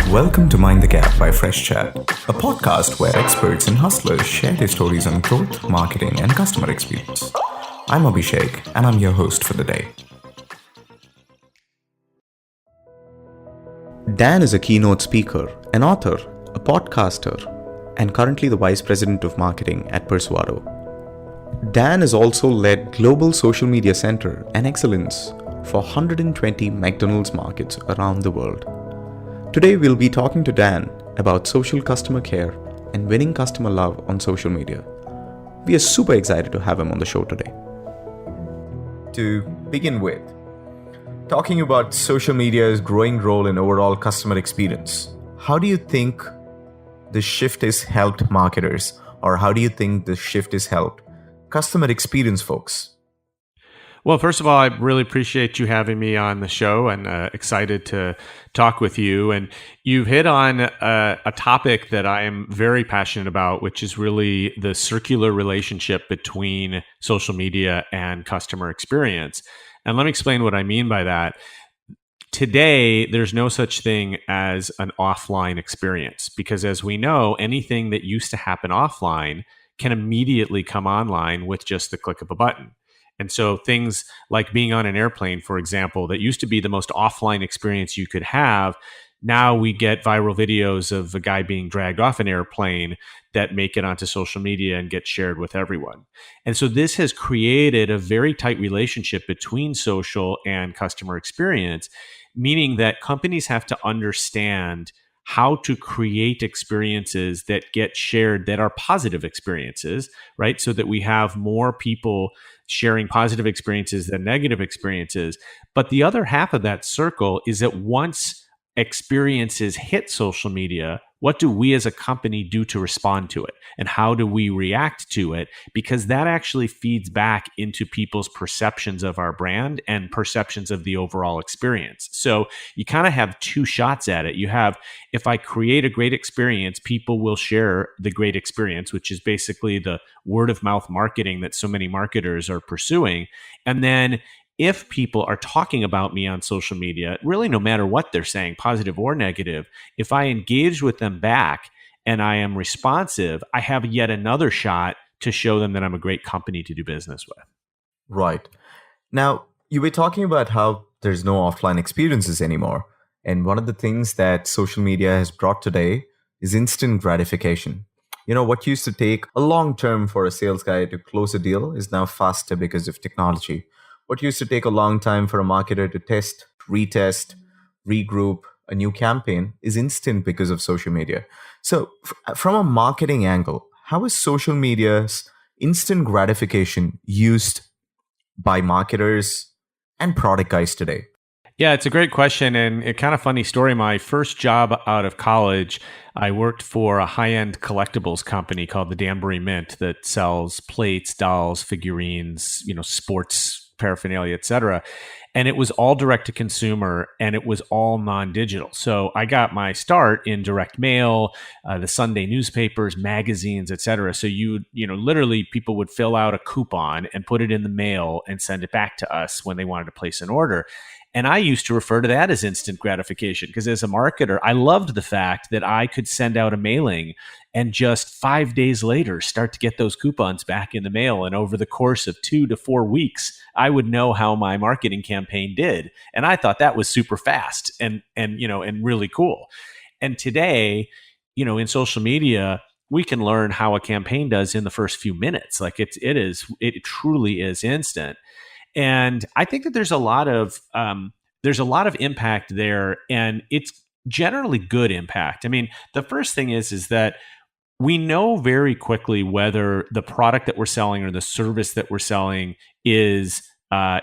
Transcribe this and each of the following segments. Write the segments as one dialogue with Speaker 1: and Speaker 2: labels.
Speaker 1: Welcome to Mind the Gap by Freshchat, a podcast where experts and hustlers share their stories on growth, marketing, and customer experience. I'm Abhishek, and I'm your host for the day. Dan is a keynote speaker, an author, a podcaster, and currently the Vice President of Marketing at Persuado. Dan has also led Global Social Media Center and Excellence for 120 McDonald's markets around the world. Today we'll be talking to Dan about social customer care and winning customer love on social media. We are super excited to have him on the show today. To begin with, talking about social media's growing role in overall customer experience, how do you think the shift has helped marketers, or how do you think the shift has helped customer experience folks?
Speaker 2: Well, first of all, I really appreciate you having me on the show and excited to talk with you. And you've hit on a topic that I am very passionate about, which is really the circular relationship between social media and customer experience. And let me explain what I mean by that. Today, there's no such thing as an offline experience because, as we know, anything that used to happen offline can immediately come online with just the click of a button. And so things like being on an airplane, for example, that used to be the most offline experience you could have. Now we get viral videos of a guy being dragged off an airplane that make it onto social media and get shared with everyone. And so this has created a very tight relationship between social and customer experience, meaning that companies have to understand how to create experiences that get shared that are positive experiences, right? So that we have more people sharing positive experiences than negative experiences. But the other half of that circle is that once experiences hit social media, what do we as a company do to respond to it? And how do we react to it? Because that actually feeds back into people's perceptions of our brand and perceptions of the overall experience. So you kind of have two shots at it. You have, if I create a great experience, people will share the great experience, which is basically the word of mouth marketing that so many marketers are pursuing. And then if people are talking about me on social media, really no matter what they're saying, positive or negative, if I engage with them back and I am responsive, I have yet another shot to show them that I'm a great company to do business with.
Speaker 1: Right. Now, you were talking about how there's no offline experiences anymore. And one of the things that social media has brought today is instant gratification. You know, what used to take a long term for a sales guy to close a deal is now faster because of technology. What used to take a long time for a marketer to test, retest, regroup a new campaign is instant because of social media. So from a marketing angle, how is social media's instant gratification used by marketers and product guys today?
Speaker 2: Yeah, it's a great question and a kind of funny story. My first job out of college, I worked for a high-end collectibles company called the Danbury Mint that sells plates, dolls, figurines, sports paraphernalia, et cetera. And it was all direct to consumer and it was all non-digital. So I got my start in direct mail, the Sunday newspapers, magazines, et cetera. So literally people would fill out a coupon and put it in the mail and send it back to us when they wanted to place an order. And I used to refer to that as instant gratification because as a marketer, I loved the fact that I could send out a mailing and just 5 days later start to get those coupons back in the mail. And over the course of 2 to 4 weeks, I would know how my marketing campaign did. And I thought that was super fast and really cool. And today, in social media, we can learn how a campaign does in the first few minutes. Like it truly is instant. And I think that there's a lot of impact there, and it's generally good impact. I mean, the first thing is that we know very quickly whether the product that we're selling or the service that we're selling is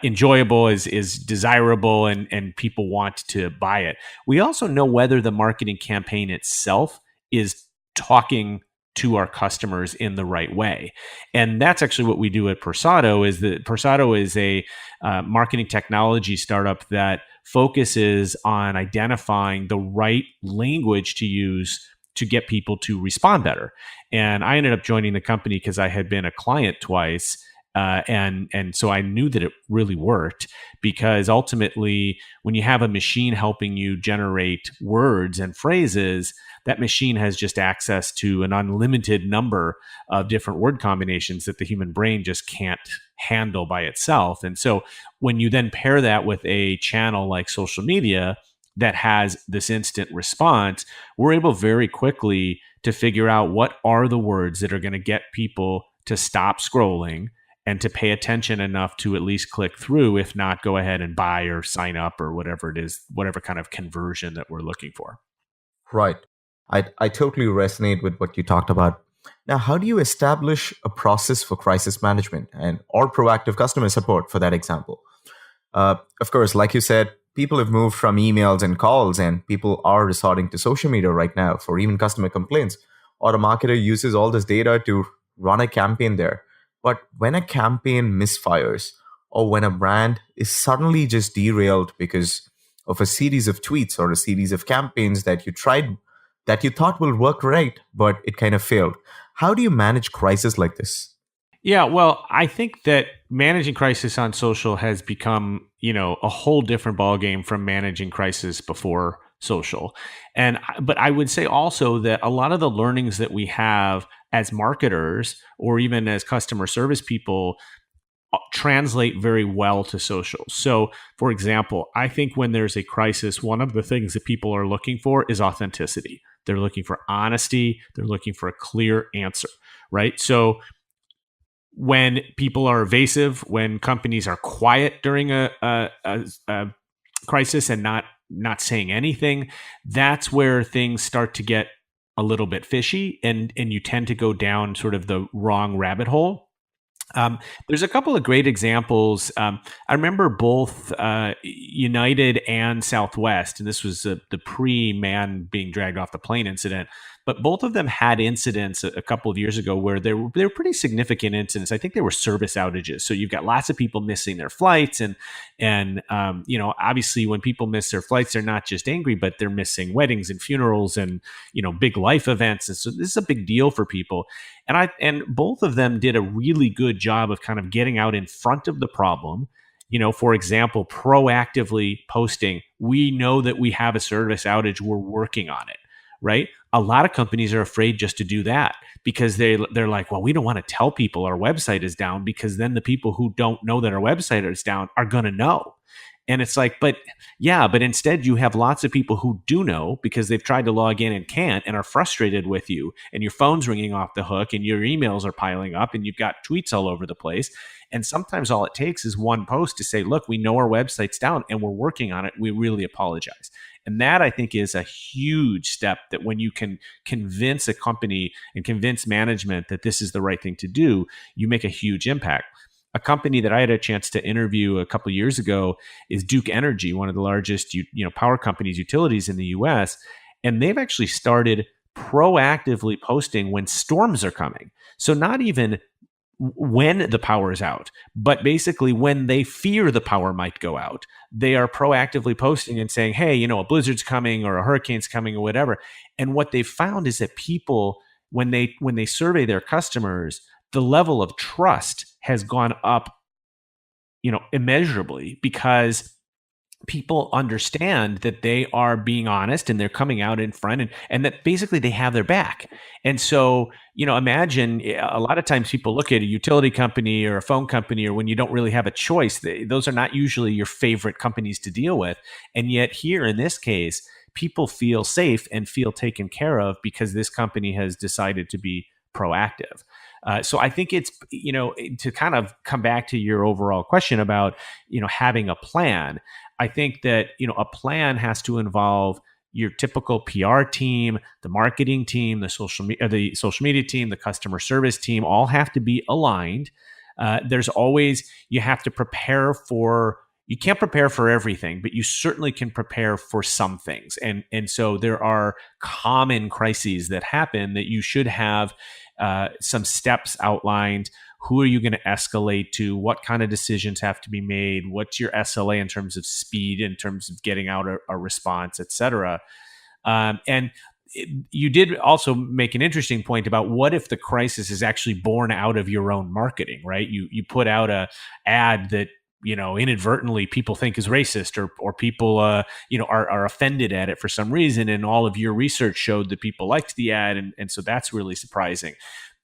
Speaker 2: enjoyable, is desirable, and people want to buy it. We also know whether the marketing campaign itself is talking to our customers in the right way. And that's actually what we do at Persado. Persado is a marketing technology startup that focuses on identifying the right language to use to get people to respond better. And I ended up joining the company because I had been a client twice. And so I knew that it really worked, because ultimately, when you have a machine helping you generate words and phrases, that machine has just access to an unlimited number of different word combinations that the human brain just can't handle by itself. And so when you then pair that with a channel like social media that has this instant response, we're able very quickly to figure out what are the words that are going to get people to stop scrolling and to pay attention enough to at least click through, if not go ahead and buy or sign up or whatever it is, whatever kind of conversion that we're looking for.
Speaker 1: Right. I totally resonate with what you talked about. Now, how do you establish a process for crisis management and or proactive customer support for that example? Of course, like you said, people have moved from emails and calls, and people are resorting to social media right now for even customer complaints. Or a marketer uses all this data to run a campaign there. But when a campaign misfires, or when a brand is suddenly just derailed because of a series of tweets or a series of campaigns that you tried, that you thought will work right, but it kind of failed, how do you manage crisis like this?
Speaker 2: Yeah, well, I think that managing crisis on social has become, a whole different ballgame from managing crisis before social. But I would say also that a lot of the learnings that we have as marketers or even as customer service people translate very well to social. So, for example, I think when there's a crisis, one of the things that people are looking for is authenticity. They're looking for honesty, they're looking for a clear answer, right? So, when people are evasive, when companies are quiet during a crisis and not saying anything, that's where things start to get a little bit fishy, and you tend to go down sort of the wrong rabbit hole. There's a couple of great examples. I remember both United and Southwest, and this was the pre-man being dragged off the plane incident. But both of them had incidents a couple of years ago where they were pretty significant incidents. I think they were service outages. So you've got lots of people missing their flights, and obviously when people miss their flights, they're not just angry, but they're missing weddings and funerals and big life events. And so this is a big deal for people. And both of them did a really good job of kind of getting out in front of the problem. For example, proactively posting, we know that we have a service outage, we're working on it, right? A lot of companies are afraid just to do that because they're like, well, we don't want to tell people our website is down, because then the people who don't know that our website is down are going to know. And it's like, but instead you have lots of people who do know because they've tried to log in and can't, and are frustrated with you, and your phone's ringing off the hook and your emails are piling up and you've got tweets all over the place. And sometimes all it takes is one post to say, look, we know our website's down and we're working on it. We really apologize. And that, I think, is a huge step, that when you can convince a company and convince management that this is the right thing to do, you make a huge impact. A company that I had a chance to interview a couple of years ago is Duke Energy, one of the largest power companies, utilities in the US. And they've actually started proactively posting when storms are coming. So not even when the power is out, but basically when they fear the power might go out, they are proactively posting and saying, hey, a blizzard's coming or a hurricane's coming or whatever. And what they've found is that people, when they survey their customers, the level of trust has gone up, immeasurably, because people understand that they are being honest and they're coming out in front, and that basically they have their back. And so, imagine a lot of times people look at a utility company or a phone company, or when you don't really have a choice, those are not usually your favorite companies to deal with. And yet here in this case, people feel safe and feel taken care of because this company has decided to be proactive. So I think it's, to kind of come back to your overall question about, having a plan. I think that, a plan has to involve your typical PR team, the marketing team, the social media team, the customer service team, all have to be aligned. There's always, you have to prepare for, you can't prepare for everything, but you certainly can prepare for some things. And so there are common crises that happen that you should have some steps outlined. Who are you going to escalate to? What kind of decisions have to be made? What's your SLA in terms of speed, in terms of getting out a response, et cetera? And you did also make an interesting point about what if the crisis is actually born out of your own marketing, right? You put out a ad that inadvertently people think is racist, or people are offended at it for some reason, and all of your research showed that people liked the ad, and so that's really surprising.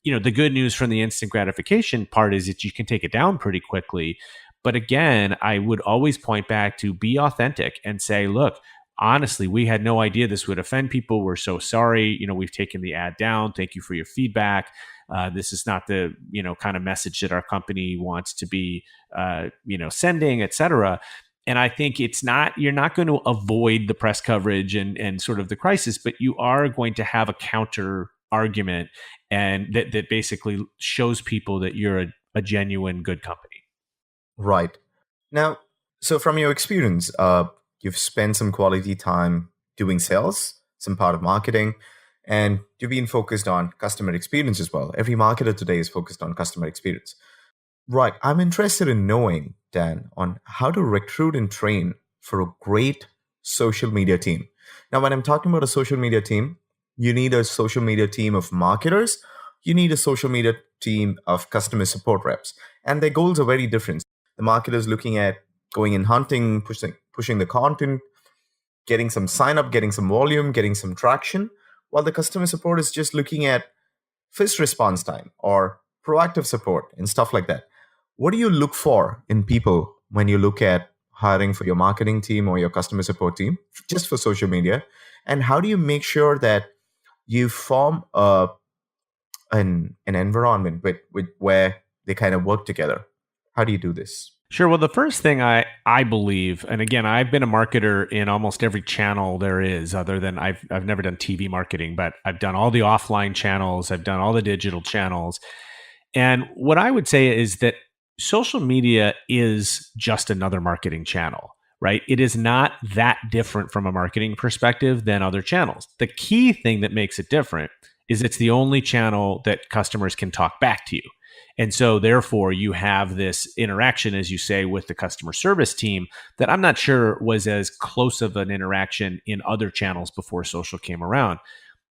Speaker 2: The good news from the instant gratification part is that you can take it down pretty quickly. But again, I would always point back to be authentic and say, look, honestly, we had no idea this would offend people. We're so sorry. We've taken the ad down. Thank you for your feedback. This is not the kind of message that our company wants to be sending, et cetera. And I think you're not going to avoid the press coverage and sort of the crisis, but you are going to have a counter argument, and that basically shows people that you're a genuine good company.
Speaker 1: Right. Now, so from your experience, you've spent some quality time doing sales, some part of marketing, and you've been focused on customer experience as well. Every marketer today is focused on customer experience. Right. I'm interested in knowing, Dan, on how to recruit and train for a great social media team. Now, when I'm talking about a social media team, you need a social media team of marketers, you need a social media team of customer support reps, and their goals are very different. The marketers looking at going in hunting, pushing the content, getting some sign up, getting some volume, getting some traction, while the customer support is just looking at fast response time or proactive support and stuff like that. What do you look for in people when you look at hiring for your marketing team or your customer support team, just for social media? And how do you make sure that you form an environment with where they kind of work together? How do you do this?
Speaker 2: Sure. Well, the first thing I believe, and again, I've been a marketer in almost every channel there is, other than I've never done TV marketing, but I've done all the offline channels, I've done all the digital channels. And what I would say is that social media is just another marketing channel, right? It is not that different from a marketing perspective than other channels. The key thing that makes it different is it's the only channel that customers can talk back to you. And so therefore you have this interaction, as you say, with the customer service team that I'm not sure was as close of an interaction in other channels before social came around.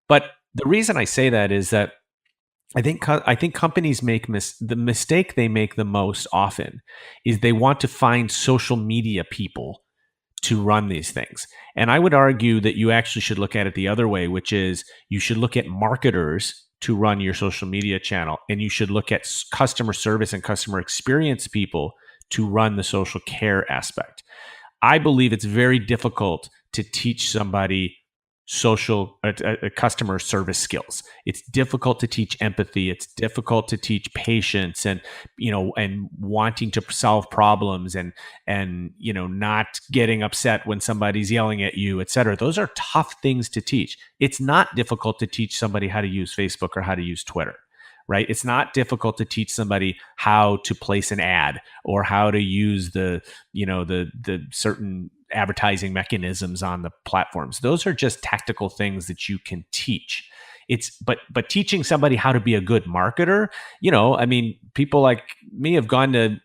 Speaker 2: But the reason I say that is that I think companies make the mistake they make the most often is they want to find social media people to run these things. And I would argue that you actually should look at it the other way, which is you should look at marketers to run your social media channel, and you should look at customer service and customer experience people to run the social care aspect. I believe it's very difficult to teach somebody customer service skills. It's difficult to teach empathy. It's difficult to teach patience and wanting to solve problems and not getting upset when somebody's yelling at you, et cetera. Those are tough things to teach. It's not difficult to teach somebody how to use Facebook or how to use Twitter. Right? It's not difficult to teach somebody how to place an ad or how to use the certain advertising mechanisms on the platforms. Those are just tactical things that you can teach. But teaching somebody how to be a good marketer, people like me have gone to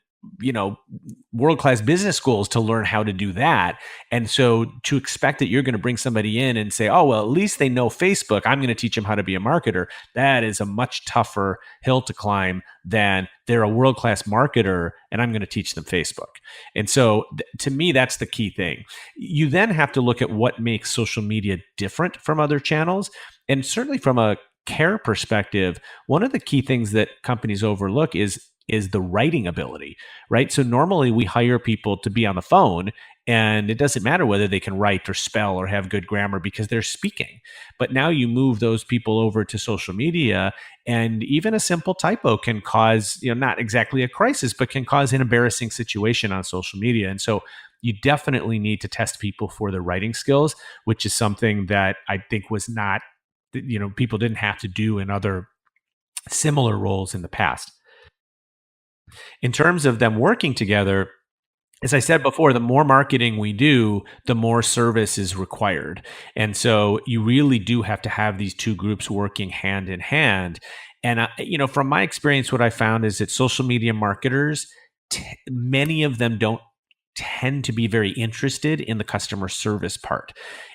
Speaker 2: world-class business schools to learn how to do that. And so to expect that you're going to bring somebody in and say, oh, well, at least they know Facebook, I'm going to teach them how to be a marketer. That is a much tougher hill to climb than they're a world-class marketer and I'm going to teach them Facebook. And so to me, that's the key thing. You then have to look at what makes social media different from other channels. And certainly from a care perspective, one of the key things that companies overlook is the writing ability, right? So normally we hire people to be on the phone and it doesn't matter whether they can write or spell or have good grammar because they're speaking. But now you move those people over to social media and even a simple typo can cause, not exactly a crisis, but can cause an embarrassing situation on social media. And so you definitely need to test people for their writing skills, which is something that I think was not, people didn't have to do in other similar roles in the past. In terms of them working together, as I said before, the more marketing we do, the more service is required. And so you really do have to have these two groups working hand in hand. And, from my experience, what I found is that social media marketers, many of them don't tend to be very interested in the customer service part.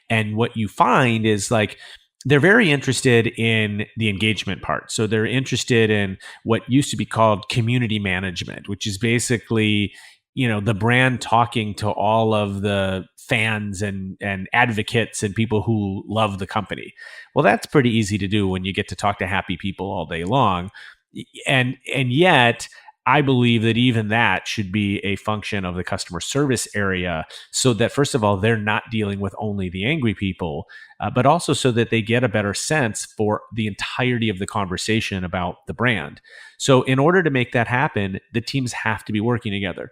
Speaker 2: And what you find is they're very interested in the engagement part. So they're interested in what used to be called community management, which is basically, the brand talking to all of the fans and advocates and people who love the company. Well, that's pretty easy to do when you get to talk to happy people all day long. And yet I believe that even that should be a function of the customer service area, so that first of all, they're not dealing with only the angry people, but also so that they get a better sense for the entirety of the conversation about the brand. So, in order to make that happen, the teams have to be working together.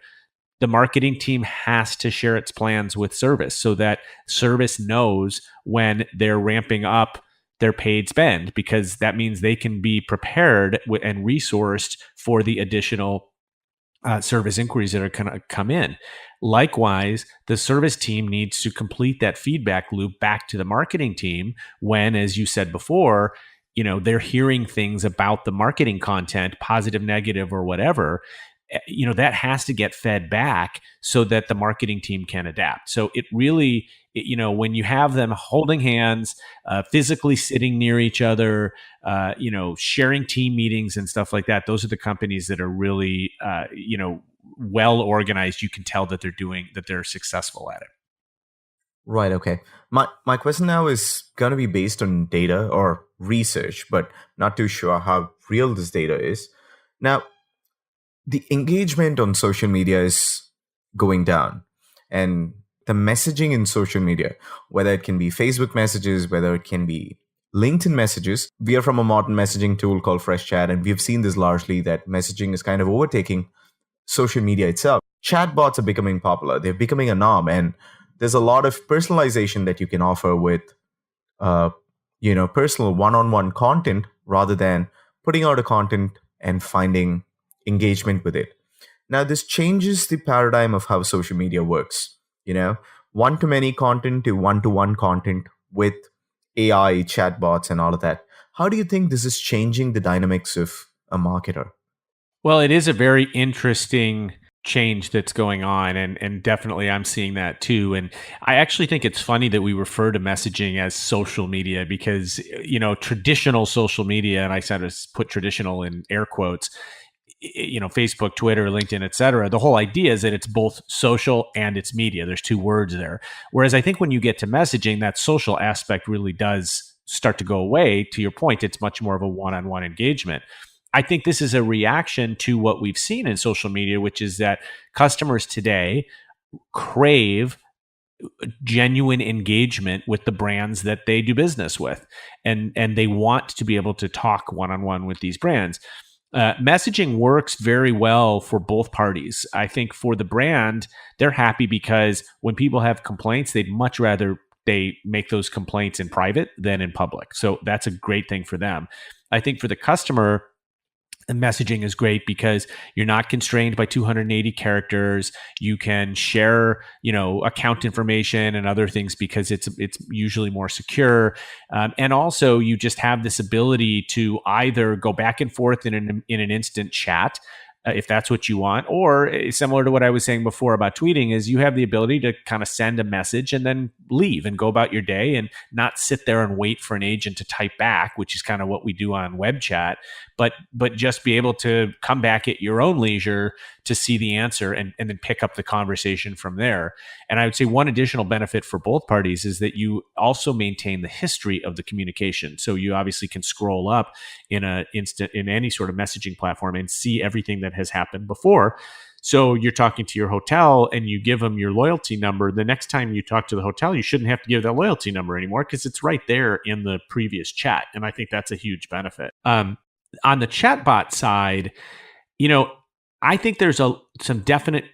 Speaker 2: The marketing team has to share its plans with service so that service knows when they're ramping up their paid spend, because that means they can be prepared and resourced for the additional service inquiries that are going to come in. Likewise, the service team needs to complete that feedback loop back to the marketing team when, as you said before, they're hearing things about the marketing content, positive, negative, or whatever. That has to get fed back so that the marketing team can adapt. So it really, when you have them holding hands, physically sitting near each other, sharing team meetings and stuff like that, those are the companies that are really, well organized. You can tell that they're successful at it.
Speaker 1: Right, okay. My question now is going to be based on data or research, but not too sure how real this data is. Now, the engagement on social media is going down, and the messaging in social media, whether it can be Facebook messages, whether it can be LinkedIn messages, we are from a modern messaging tool called Freshchat, and we've seen this largely that messaging is kind of overtaking social media itself. Chatbots are becoming popular, they're becoming a norm, and there's a lot of personalization that you can offer with uh, personal one-on-one content rather than putting out a content and finding engagement with it. Now, this changes the paradigm of how social media works. One-to-many content to one-to-one content with AI, chatbots, and all of that. How do you think this is changing the dynamics of a marketer?
Speaker 2: Well, it is a very interesting change that's going on, and definitely I'm seeing that too. And I actually think it's funny that we refer to messaging as social media, because traditional social media, and I said to put traditional in air quotes, Facebook, Twitter, LinkedIn, et cetera. The whole idea is that it's both social and it's media. There's two words there. Whereas I think when you get to messaging, that social aspect really does start to go away. To your point, it's much more of a one-on-one engagement. I think this is a reaction to what we've seen in social media, which is that customers today crave genuine engagement with the brands that they do business with, and they want to be able to talk one-on-one with these brands. Messaging works very well for both parties. I think for the brand, they're happy because when people have complaints, they'd much rather they make those complaints in private than in public. So that's a great thing for them. I think for the customer, and messaging is great because you're not constrained by 280 characters. You can share, account information and other things because it's usually more secure. And also, you just have this ability to either go back and forth in an instant chat, if that's what you want, or similar to what I was saying before about tweeting, is you have the ability to kind of send a message and then leave and go about your day and not sit there and wait for an agent to type back, which is kind of what we do on web chat, but just be able to come back at your own leisure to see the answer and then pick up the conversation from there. And I would say one additional benefit for both parties is that you also maintain the history of the communication. So you obviously can scroll up in any sort of messaging platform and see everything that has happened before. So you're talking to your hotel and you give them your loyalty number. The next time you talk to the hotel, you shouldn't have to give that loyalty number anymore because it's right there in the previous chat. And I think that's a huge benefit. On the chatbot side, I think there's some definite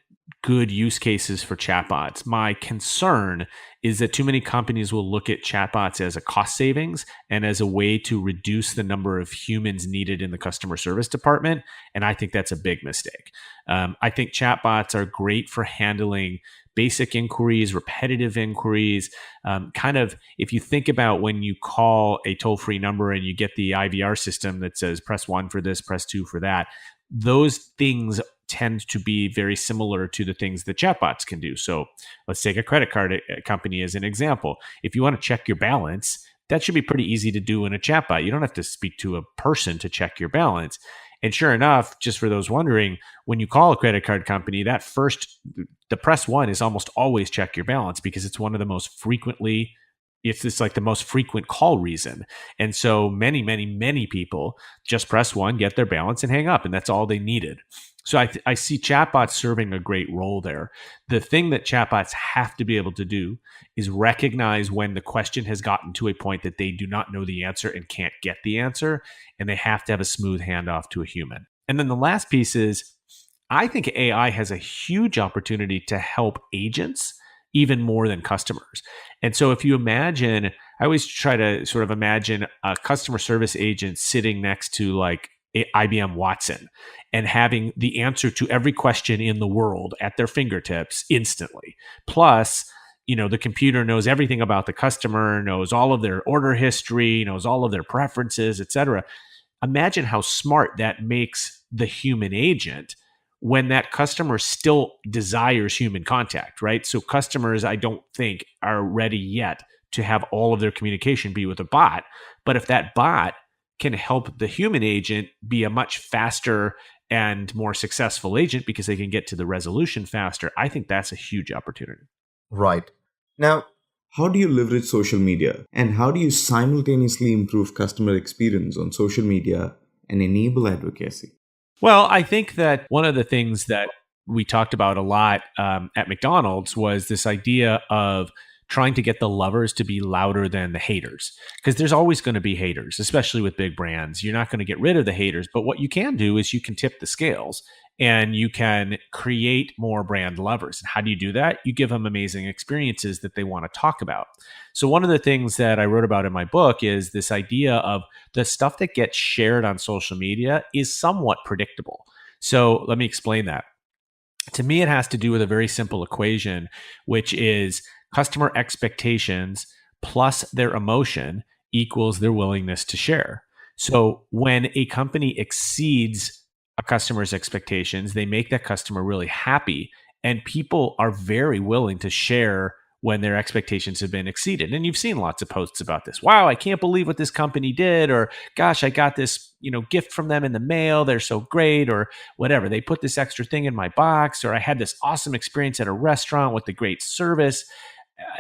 Speaker 2: good use cases for chatbots. My concern is that too many companies will look at chatbots as a cost savings and as a way to reduce the number of humans needed in the customer service department. And I think that's a big mistake. I think chatbots are great for handling basic inquiries, repetitive inquiries. Kind of, if you think about when you call a toll-free number and you get the IVR system that says press 1 for this, press 2 for that, those things tend to be very similar to the things that chatbots can do. So let's take a credit card company as an example. If you want to check your balance, That should be pretty easy to do in a chatbot. You don't have to speak to a person to check your balance. And sure enough, just for those wondering, when you call a credit card company, the press one is almost always check your balance, because it's one of the most frequently, it's like the most frequent call reason. And so many people just press one, get their balance, and hang up. And that's all they needed. So I see chatbots serving a great role there. The thing that chatbots have to be able to do is recognize when the question has gotten to a point that they do not know the answer and can't get the answer, and they have to have a smooth handoff to a human. And then the last piece is, I think AI has a huge opportunity to help agents even more than customers. And so if you imagine, I always try to sort of imagine a customer service agent sitting next to like IBM Watson and having the answer to every question in the world at their fingertips instantly. Plus, the computer knows everything about the customer, knows all of their order history, knows all of their preferences, et cetera. Imagine how smart that makes the human agent when that customer still desires human contact, right? So customers, I don't think, are ready yet to have all of their communication be with a bot. But if that bot can help the human agent be a much faster and more successful agent because they can get to the resolution faster, I think that's a huge opportunity.
Speaker 1: Right. Now, how do you leverage social media, and how do you simultaneously improve customer experience on social media and enable advocacy?
Speaker 2: Well, I think that one of the things that we talked about a lot at McDonald's was this idea of trying to get the lovers to be louder than the haters, because there's always going to be haters, especially with big brands. You're not going to get rid of the haters, but what you can do is you can tip the scales and you can create more brand lovers. And how do you do that? You give them amazing experiences that they want to talk about. So one of the things that I wrote about in my book is this idea of the stuff that gets shared on social media is somewhat predictable. So let me explain that. To me, it has to do with a very simple equation, which is customer expectations plus their emotion equals their willingness to share. So when a company exceeds a customer's expectations, they make that customer really happy, and people are very willing to share when their expectations have been exceeded. And you've seen lots of posts about this. Wow, I can't believe what this company did, or gosh, I got this, gift from them in the mail. They're so great, or whatever. They put this extra thing in my box, or I had this awesome experience at a restaurant with the great service,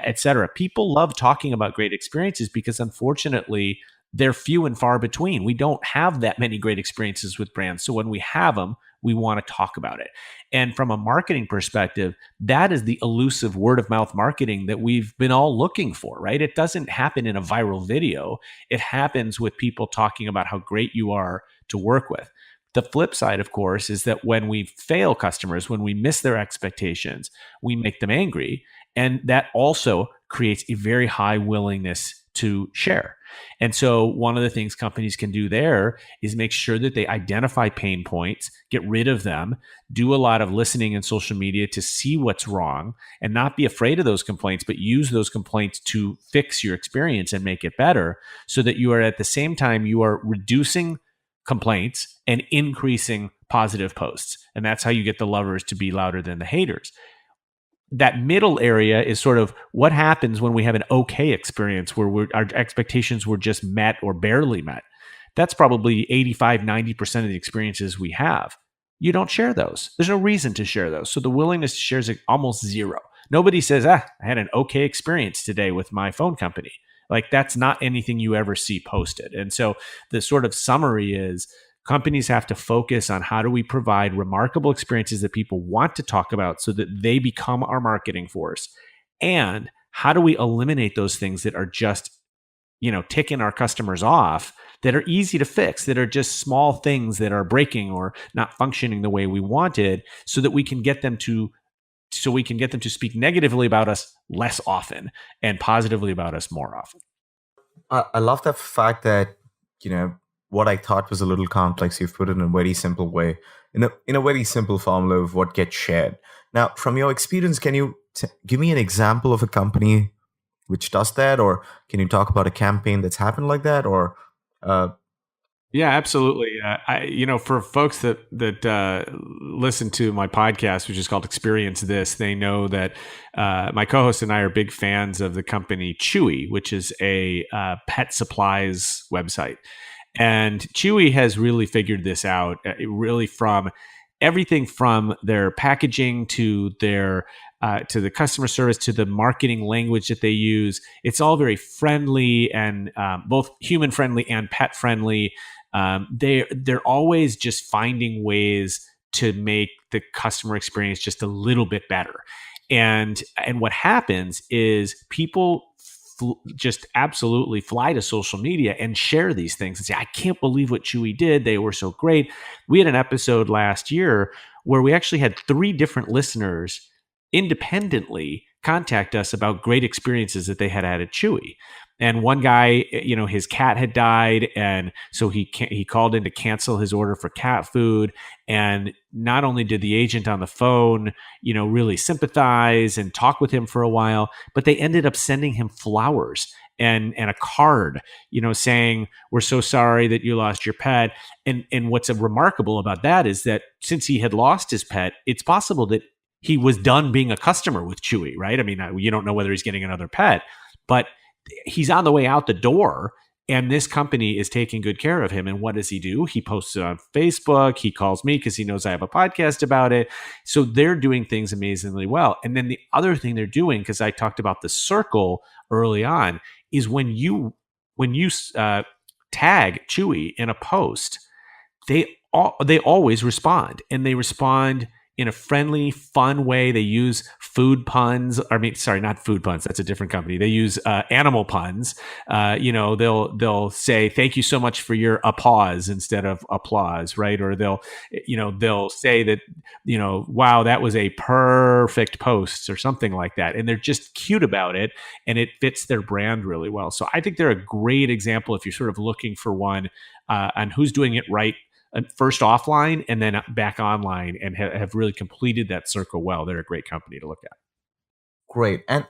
Speaker 2: etc. People love talking about great experiences because unfortunately, they're few and far between. We don't have that many great experiences with brands. So when we have them, we want to talk about it. And from a marketing perspective, that is the elusive word of mouth marketing that we've been all looking for, right? It doesn't happen in a viral video. It happens with people talking about how great you are to work with. The flip side, of course, is that when we fail customers, when we miss their expectations, we make them angry. And that also creates a very high willingness to share. And so one of the things companies can do there is make sure that they identify pain points, get rid of them, do a lot of listening in social media to see what's wrong, and not be afraid of those complaints, but use those complaints to fix your experience and make it better, so that you are at the same time, you are reducing complaints and increasing positive posts. And that's how you get the lovers to be louder than the haters. That middle area is sort of what happens when we have an okay experience where our expectations were just met or barely met. That's probably 85-90% of the experiences we have. You don't share those. There's no reason to share those. So the willingness to share is almost zero. Nobody says, I had an okay experience today with my phone company. Like, that's not anything you ever see posted. And so the sort of summary is, companies have to focus on how do we provide remarkable experiences that people want to talk about so that they become our marketing force. And how do we eliminate those things that are just, ticking our customers off, that are easy to fix, that are just small things that are breaking or not functioning the way we wanted, so that we can get them to speak negatively about us less often and positively about us more often.
Speaker 1: I love the fact that, what I thought was a little complex, you've put it in a very simple way, in a very simple formula of what gets shared. Now, from your experience, can you give me an example of a company which does that, or can you talk about a campaign that's happened like that, or
Speaker 2: Yeah, absolutely. For folks that listen to my podcast, which is called Experience This, they know that my co-host and I are big fans of the company Chewy, which is a pet supplies website. And Chewy has really figured this out, really from everything from their packaging to the customer service to the marketing language that they use. It's all very friendly and both human friendly and pet friendly. They're always just finding ways to make the customer experience just a little bit better. And what happens is people just absolutely fly to social media and share these things and say, I can't believe what Chewy did. They were so great. We had an episode last year where we actually had 3 different listeners independently contact us about great experiences that they had at Chewy. And one guy, his cat had died, and so he called in to cancel his order for cat food. And not only did the agent on the phone, really sympathize and talk with him for a while, but they ended up sending him flowers and a card, saying, "We're so sorry that you lost your pet." And what's remarkable about that is that since he had lost his pet, it's possible that he was done being a customer with Chewy, right? I mean, you don't know whether he's getting another pet, but he's on the way out the door, and this company is taking good care of him. And what does he do? He posts it on Facebook. He calls me because he knows I have a podcast about it. So they're doing things amazingly well. And then the other thing they're doing, because I talked about the circle early on, is when you tag Chewy in a post, they always respond, and they respond in a friendly, fun way. They use food puns. I mean, sorry, not food puns. That's a different company. They use animal puns. They'll say thank you so much for your applause instead of applause, right? Or they'll say that wow, that was a perfect post or something like that, and they're just cute about it, and it fits their brand really well. So I think they're a great example if you're sort of looking for one on who's doing it right, first offline and then back online, and have really completed that circle well. They're a great company to look at.
Speaker 1: Great. And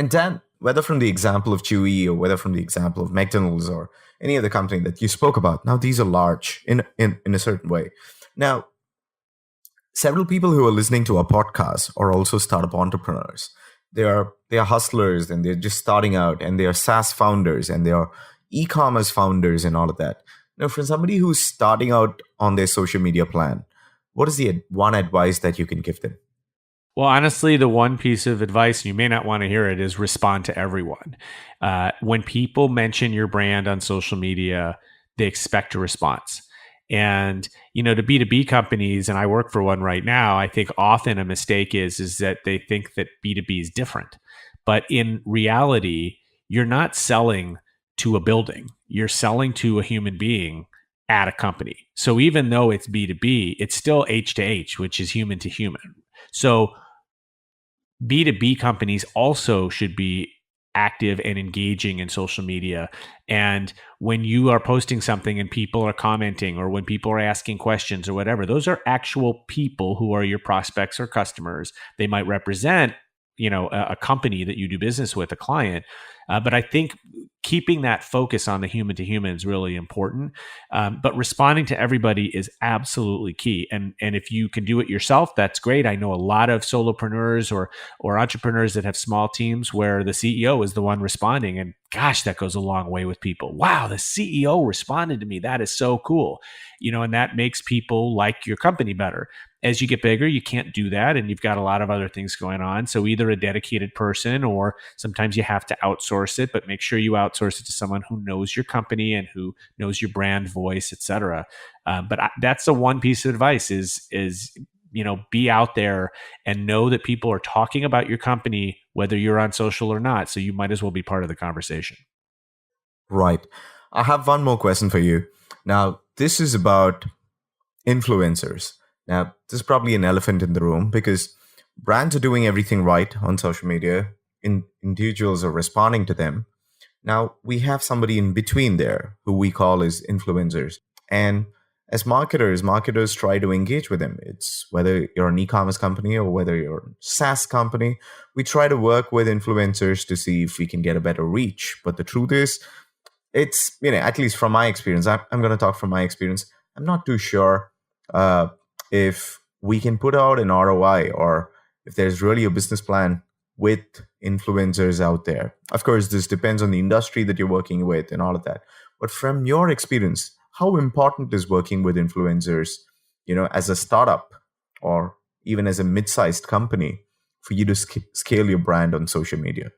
Speaker 1: Dan, whether from the example of Chewy or whether from the example of McDonald's or any other company that you spoke about, now these are large in a certain way. Now, several people who are listening to our podcast are also startup entrepreneurs. They are hustlers, and they're just starting out, and they are SaaS founders, and they are e-commerce founders and all of that. Now, for somebody who's starting out on their social media plan, what is the one advice that you can give them?
Speaker 2: Well, honestly, the one piece of advice, and you may not want to hear it, is respond to everyone. When people mention your brand on social media, they expect a response. And to B2B companies, and I work for one right now, I think often a mistake is that they think that B2B is different. But in reality, you're not selling to a building. You're selling to a human being at a company. So even though it's B2B, it's still H to H, which is human to human. So B2B companies also should be active and engaging in social media. And when you are posting something and people are commenting, or when people are asking questions or whatever, those are actual people who are your prospects or customers. They might represent, a company that you do business with, a client. But I think keeping that focus on the human to human is really important. But responding to everybody is absolutely key. And if you can do it yourself, that's great. I know a lot of solopreneurs or entrepreneurs that have small teams where the CEO is the one responding. And gosh, that goes a long way with people. Wow, the CEO responded to me. That is so cool. And that makes people like your company better. As you get bigger, you can't do that, and you've got a lot of other things going on. So either a dedicated person, or sometimes you have to outsource it, but make sure you outsource it to someone who knows your company and who knows your brand voice, et cetera. That's the one piece of advice is be out there and know that people are talking about your company, whether you're on social or not. So you might as well be part of the conversation.
Speaker 1: Right. I have one more question for you. Now, this is about influencers. Now, this is probably an elephant in the room, because brands are doing everything right on social media. Individuals are responding to them. Now, we have somebody in between there who we call as influencers. And as marketers try to engage with them. It's whether you're an e-commerce company or whether you're a SaaS company, we try to work with influencers to see if we can get a better reach. But the truth is, it's, at least from my experience, I'm going to talk from my experience. I'm not too sure if we can put out an ROI or if there's really a business plan with influencers out there. Of course, this depends on the industry that you're working with and all of that. But from your experience, how important is working with influencers, as a startup or even as a mid-sized company for you to scale your brand on social media?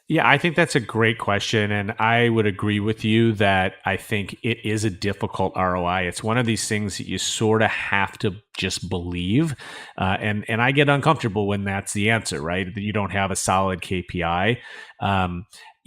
Speaker 2: Yeah, I think that's a great question. And I would agree with you that I think it is a difficult ROI. It's one of these things that you sort of have to just believe. And I get uncomfortable when that's the answer, right? That you don't have a solid KPI.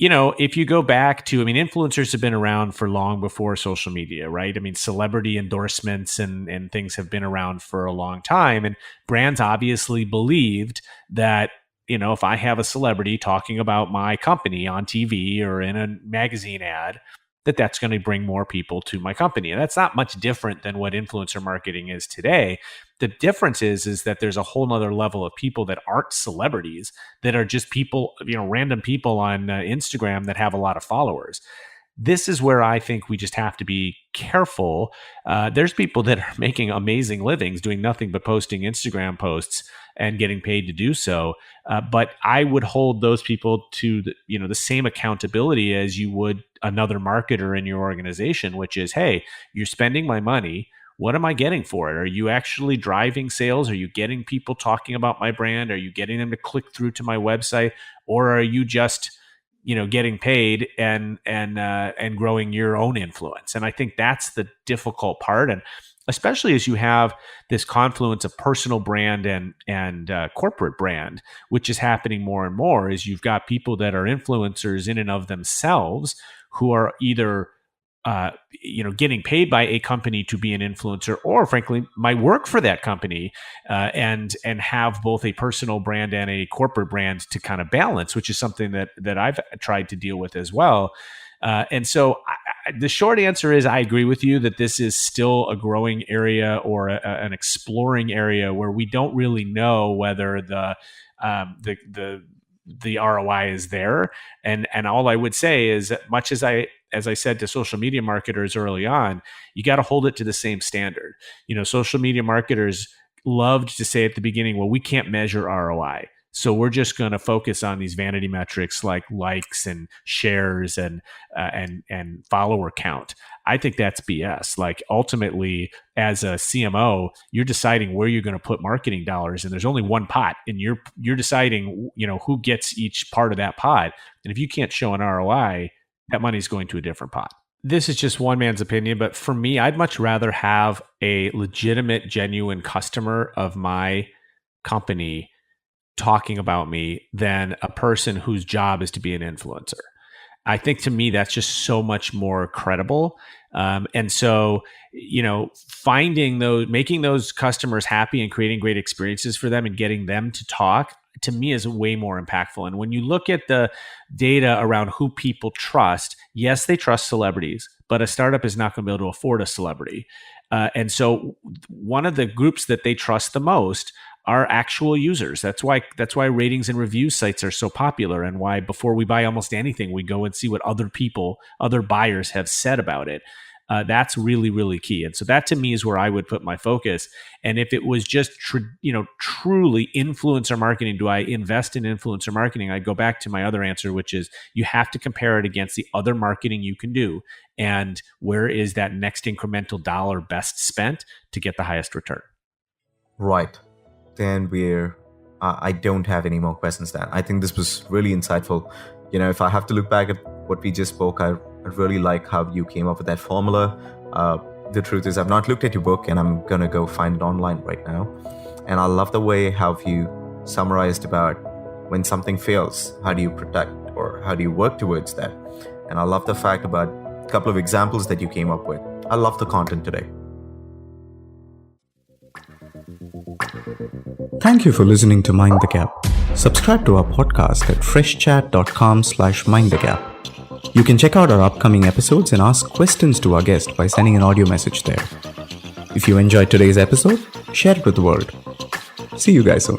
Speaker 2: If you go back to, influencers have been around for long before social media, right? Celebrity endorsements and things have been around for a long time. And brands obviously believed that, if I have a celebrity talking about my company on TV or in a magazine ad, that's going to bring more people to my company. And that's not much different than what influencer marketing is today. The difference is that there's a whole nother level of people that aren't celebrities, that are just people, random people on Instagram that have a lot of followers. This is where I think we just have to be careful. There's people that are making amazing livings doing nothing but posting Instagram posts and getting paid to do so. But I would hold those people to the same accountability as you would another marketer in your organization, which is, hey, you're spending my money. What am I getting for it? Are you actually driving sales? Are you getting people talking about my brand? Are you getting them to click through to my website? Or are you just getting paid and growing your own influence? And I think that's the difficult part. And especially as you have this confluence of personal brand and corporate brand, which is happening more and more, is you've got people that are influencers in and of themselves who are either getting paid by a company to be an influencer, or frankly, might work for that company and have both a personal brand and a corporate brand to kind of balance, which is something that I've tried to deal with as well. And so the short answer is I agree with you that this is still a growing area or an exploring area where we don't really know whether the ROI is there. And all I would say is, much as I said to social media marketers early on, you got to hold it to the same standard. Social media marketers loved to say at the beginning, well, we can't measure ROI, so we're just going to focus on these vanity metrics like likes and shares and follower count. I think that's BS. Like, ultimately, as a CMO, you're deciding where you're going to put marketing dollars, and there's only one pot, and you're deciding who gets each part of that pot. And if you can't show an ROI, that money is going to a different pot. This is just one man's opinion, but for me, I'd much rather have a legitimate, genuine customer of my company talking about me than a person whose job is to be an influencer. I think, to me, that's just so much more credible. And so, making those customers happy and creating great experiences for them and getting them to talk, to me, is way more impactful. And when you look at the data around who people trust, yes, they trust celebrities, but a startup is not going to be able to afford a celebrity. And so one of the groups that they trust the most are actual users. That's why ratings and review sites are so popular, and why before we buy almost anything, we go and see what other buyers have said about it. That's really, really key. And so that, to me, is where I would put my focus. And if it was just truly influencer marketing, do I invest in influencer marketing? I'd go back to my other answer, which is you have to compare it against the other marketing you can do, and where is that next incremental dollar best spent to get the highest return.
Speaker 1: Right. Then I don't have any more questions, Dan. I think this was really insightful. If I have to look back at what we just spoke, I really like how you came up with that formula. The truth is, I've not looked at your book, and I'm going to go find it online right now. And I love the way how you summarized about when something fails, how do you protect or how do you work towards that? And I love the fact about a couple of examples that you came up with. I love the content today. Thank you for listening to Mind the Gap. Subscribe to our podcast at freshchat.com/mindthegap. You can check out our upcoming episodes and ask questions to our guest by sending an audio message there. If you enjoyed today's episode, share it with the world. See you guys soon.